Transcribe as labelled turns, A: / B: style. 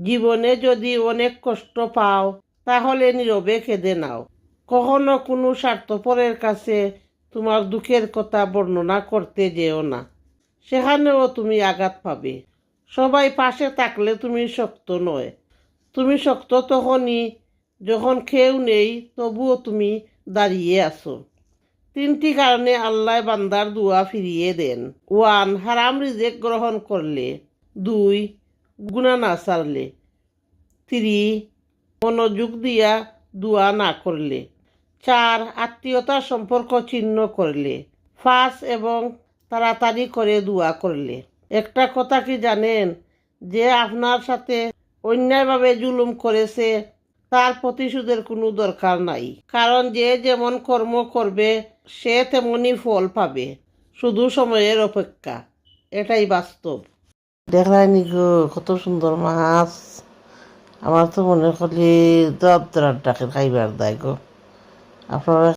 A: জীবনে যদি অনেক কষ্ট পাও তাহলে নীরবে কেঁদে নাও। কখনো কোনো স্বার্থপরের কাছে তোমার দুঃখের কথা বর্ণনা করতে যেও না, সেখানেও তুমি আঘাত পাবে। সবাই পাশে থাকলে তুমি শক্ত নয়, তুমি শক্ত তখনই যখন কেউ নেই তবুও তুমি দাঁড়িয়ে আছো। 3টি কারণে আল্লাহ বান্দার দোয়া ফিরিয়ে দেন। 1. হারাম রিজেক গ্রহণ করলে। 2. গুনাহ না ছাড়লে। 3. মনোযোগ দিয়া দোয়া না করলে। 4. আত্মীয়তার সম্পর্ক ছিন্ন করলে। 5. এবং তাড়াতাড়ি করে দোয়া করলে। একটা কথা কি জানেন, যে আপনার সাথে অন্যায়ভাবে জুলুম করেছে তার প্রতিশোধের কোনো দরকার নাই, কারণ যে যেমন কর্ম করবে সে তেমনই ফল পাবে, শুধু সময়ের অপেক্ষা। এটাই বাস্তব। দেখলাইনি গো কত সুন্দর মাছ, আমার তো মনে করলি দর ডাকে খাইবার দায় গো। আপনারা